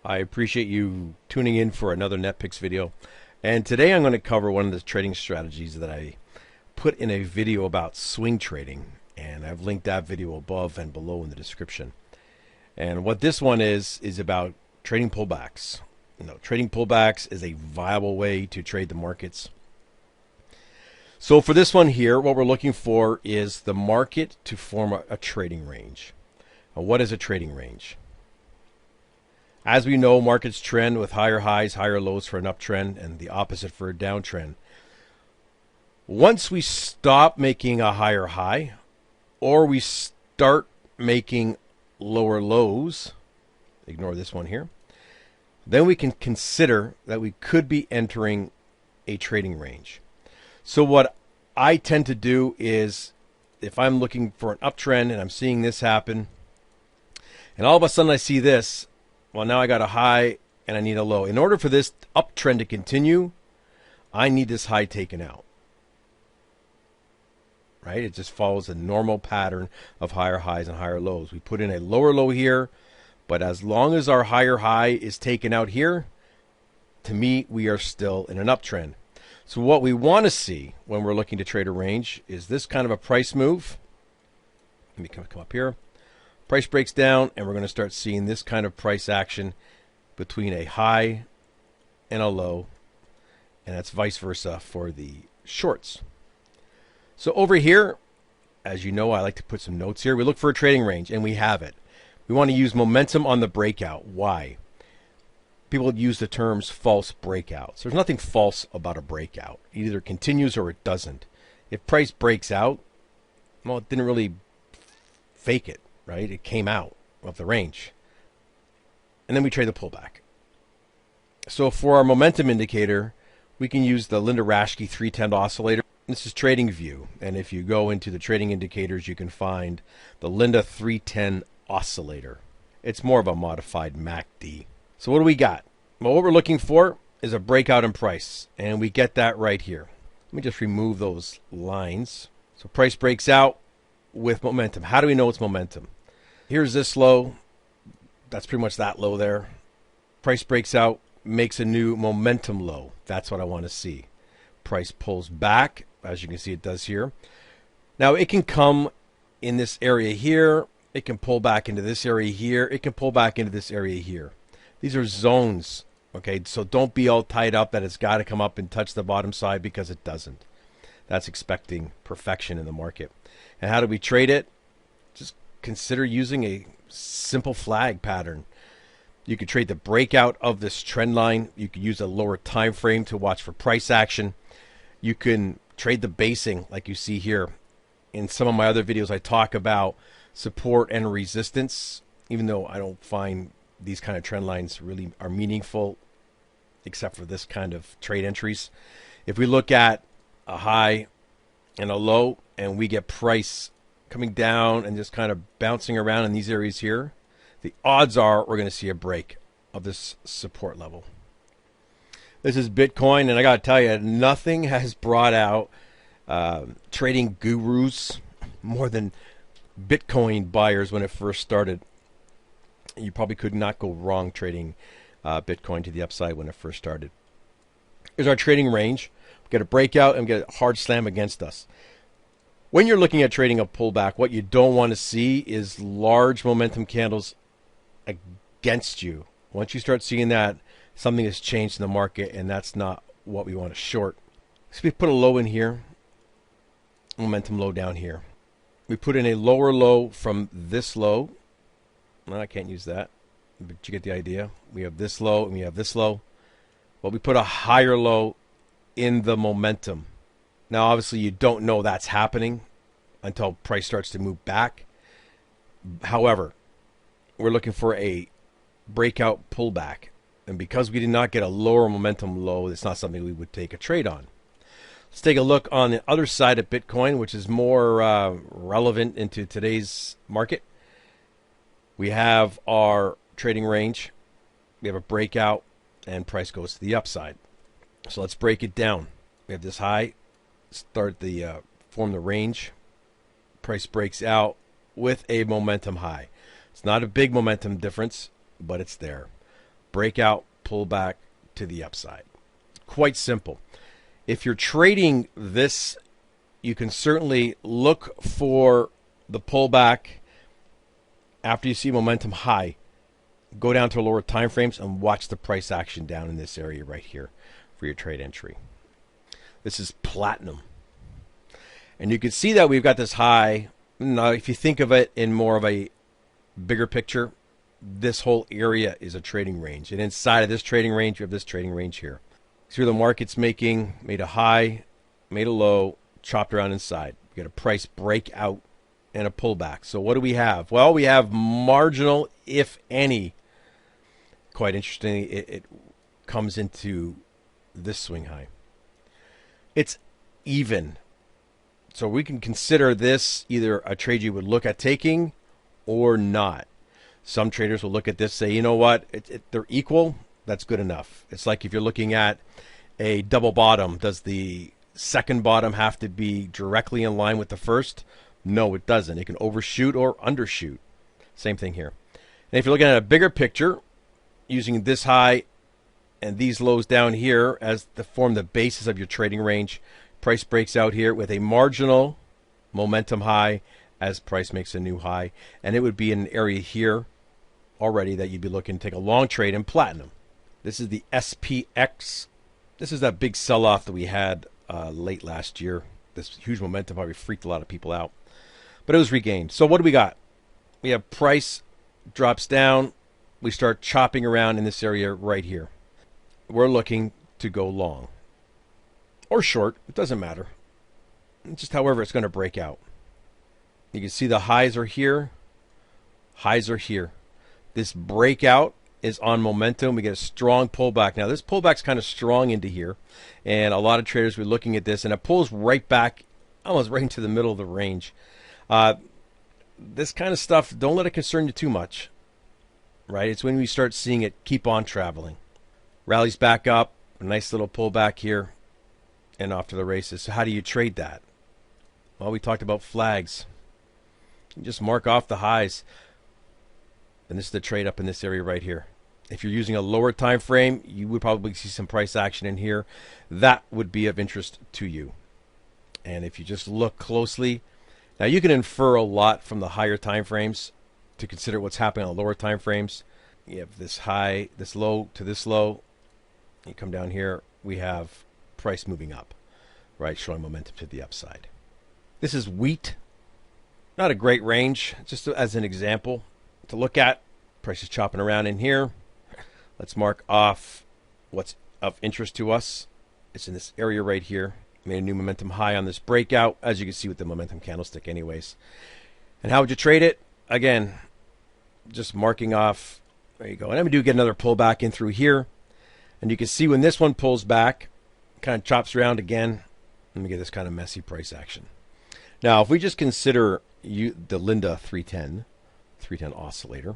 I appreciate you tuning in for another NetPicks video. And today I'm going to cover one of the trading strategies that I put in a video about swing trading. And I've linked that video above and below in the description. And what this one is about trading pullbacks. Trading pullbacks is a viable way to trade the markets. So for this one here, what we're looking for is the market to form a trading range. Now, what is a trading range? As we know, markets trend with higher highs, higher lows for an uptrend, and the opposite for a downtrend. Once we stop making a higher high, or we start making lower lows, ignore this one here, then we can consider that we could be entering a trading range. So what I tend to do is, if I'm looking for an uptrend and I'm seeing this happen, and all of a sudden I see this, well, now I got a high and I need a low. In order for this uptrend to continue, I need this high taken out. Right? It just follows a normal pattern of higher highs and higher lows. We put in a lower low here, but as long as our higher high is taken out here, to me, we are still in an uptrend. So what we want to see when we're looking to trade a range is this kind of a price move. Let me come up here. Price breaks down, and we're going to start seeing this kind of price action between a high and a low, and that's vice versa for the shorts. So over here, as you know, I like to put some notes here. We look for a trading range, and we have it. We want to use momentum on the breakout. Why? People use the terms false breakouts. There's nothing false about a breakout. It either continues or it doesn't. If price breaks out, well, it didn't really fake it. Right? It came out of the range. And then we trade the pullback. So for our momentum indicator, we can use the Linda Raschke 310 oscillator. This is TradingView. And if you go into the trading indicators, you can find the Linda 310 oscillator. It's more of a modified MACD. So what do we got? Well, what we're looking for is a breakout in price. And we get that right here. Let me just remove those lines. So price breaks out with momentum. How do we know it's momentum? Here's this low. That's pretty much that low there. Price breaks out, makes a new momentum low. That's what I want to see. Price pulls back, as you can see it does here. Now it can come in this area here. It can pull back into this area here. It can pull back into this area here. These are zones. Okay, so don't be all tied up that it's got to come up and touch the bottom side, because it doesn't. That's expecting perfection in the market. And how do we trade it? Just consider using a simple flag pattern. You could trade the breakout of this trend line. You could use a lower time frame to watch for price action. You can trade the basing like you see here. In some of my other videos, I talk about support and resistance, even though I don't find these kind of trend lines really are meaningful, except for this kind of trade entries. If we look at a high and a low, and we get price coming down and just kind of bouncing around in these areas here, the odds are we're going to see a break of this support level. This is Bitcoin, and I got to tell you, nothing has brought out trading gurus more than Bitcoin buyers when it first started. You probably could not go wrong trading Bitcoin to the upside when it first started. Here's our trading range. We get a breakout and we get a hard slam against us. When you're looking at trading a pullback, what you don't want to see is large momentum candles against you. Once you start seeing that, something has changed in the market, and that's not what we want to short. So we put a low in here, momentum low down here. We put in a lower low from this low. No, I can't use that, but you get the idea. We have this low and we have this low. But we put a higher low in the momentum. Now, obviously, you don't know that's happening until price starts to move back. However, we're looking for a breakout pullback. And because we did not get a lower momentum low, it's not something we would take a trade on. Let's take a look on the other side of Bitcoin, which is more relevant into today's market. We have our trading range. We have a breakout, and price goes to the upside. So let's break it down. We have this high. Form the range. Price breaks out with a momentum high. It's not a big momentum difference, but it's there. breakout, pullback to the upside. Quite simple. If you're trading this, you can certainly look for the pullback after you see momentum high. Go down to lower time frames and watch the price action down in this area right here for your trade entry. This is platinum. And you can see that we've got this high. Now, if you think of it in more of a bigger picture, this whole area is a trading range. And inside of this trading range, you have this trading range here. See where the market's made a high, made a low, chopped around inside. We got a price breakout and a pullback. So what do we have? Well, we have marginal, if any. Quite interesting, it comes into this swing high. It's even. So we can consider this either a trade you would look at taking or not. Some traders will look at this, say, you know what, they're equal. That's good enough. It's like if you're looking at a double bottom, does the second bottom have to be directly in line with the first? No, it doesn't. It can overshoot or undershoot. Same thing here. And if you're looking at a bigger picture, using this high and these lows down here as to form the basis of your trading range, price breaks out here with a marginal momentum high as price makes a new high. And it would be in an area here already that you'd be looking to take a long trade in platinum. This is the SPX. This is that big sell-off that we had late last year. This huge momentum probably freaked a lot of people out. But it was regained. So what do we got? We have price drops down. We start chopping around in this area right here. We're looking to go long. Or short. It doesn't matter. Just however it's going to break out. You can see the highs are here. Highs are here. This breakout is on momentum. We get a strong pullback. Now this pullback's kind of strong into here. And a lot of traders were looking at this. And it pulls right back, almost right into the middle of the range. This kind of stuff, don't let it concern you too much. Right? It's when we start seeing it keep on traveling. Rallies back up. A nice little pullback here. And off to the races. So how do you trade that? Well, we talked about flags. You just mark off the highs. And this is the trade up in this area right here. If you're using a lower time frame, you would probably see some price action in here. That would be of interest to you. And if you just look closely, now you can infer a lot from the higher time frames to consider what's happening on lower time frames. You have this high, this low to this low. You come down here, we have price moving up, right, showing momentum to the upside. This is wheat. Not a great range, just as an example to look at. Price is chopping around in here. Let's mark off what's of interest to us. It's in this area right here. Made a new momentum high on this breakout, as you can see with the momentum candlestick anyways. And how would you trade it? Again, just marking off. There you go. And I'm going to get another pullback in through here. And you can see when this one pulls back, kind of chops around again. Let me get this kind of messy price action. Now, if we just consider the Linda 310 oscillator,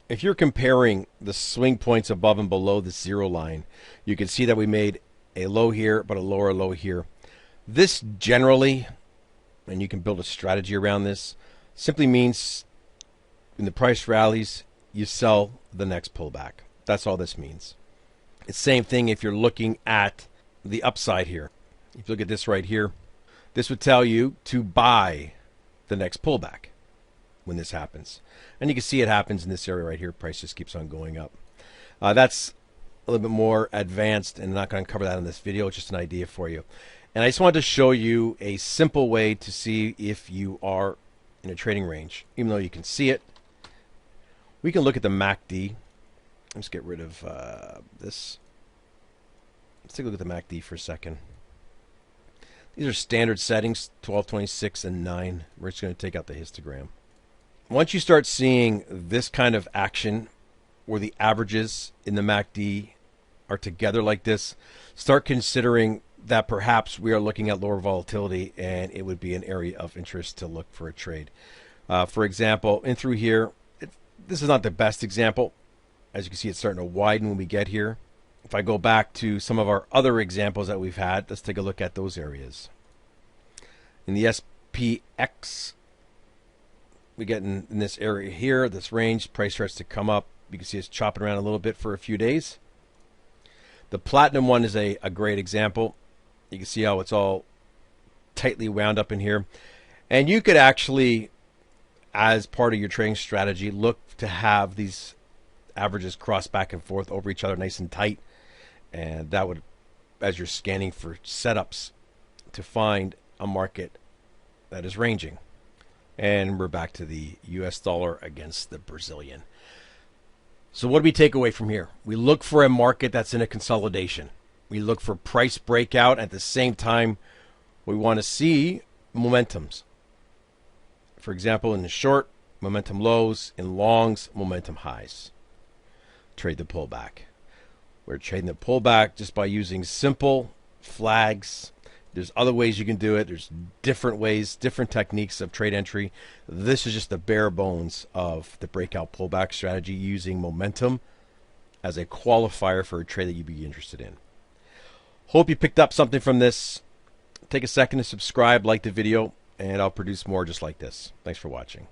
if you're comparing the swing points above and below the zero line, you can see that we made a low here, but a lower low here. This generally, and you can build a strategy around this, simply means when the price rallies, you sell the next pullback. That's all this means. It's the same thing if you're looking at the upside here. If you look at this right here, this would tell you to buy the next pullback when this happens. And you can see it happens in this area right here. Price just keeps on going up. That's a little bit more advanced, and I'm not going to cover that in this video. It's just an idea for you. And I just wanted to show you a simple way to see if you are in a trading range. Even though you can see it, we can look at the MACD. Let's get rid of this. Let's take a look at the MACD for a second. These are standard settings, 12, 26, and 9. We're just going to take out the histogram. Once you start seeing this kind of action where the averages in the MACD are together like this, start considering that perhaps we are looking at lower volatility and it would be an area of interest to look for a trade. For example, in through here, this is not the best example. As you can see, it's starting to widen when we get here. If I go back to some of our other examples that we've had, let's take a look at those areas. In the SPX, we get in this area here, this range, price starts to come up. You can see it's chopping around a little bit for a few days. The platinum one is a great example. You can see how it's all tightly wound up in here. And you could actually, as part of your trading strategy, look to have these averages cross back and forth over each other nice and tight. And that would, as you're scanning for setups to find a market that is ranging. And we're back to the US dollar against the Brazilian. So what do we take away from here? We look for a market that's in a consolidation. We look for price breakout. At the same time, we want to see momentums. For example, in the short, momentum lows. In longs, momentum highs. Trade the pullback. We're trading the pullback just by using simple flags. There's other ways you can do it. There's different ways, different techniques of trade entry. This is just the bare bones of the breakout pullback strategy, using momentum as a qualifier for a trade that you'd be interested in. Hope you picked up something from this. Take a second to subscribe, like the video, and I'll produce more just like this. Thanks for watching.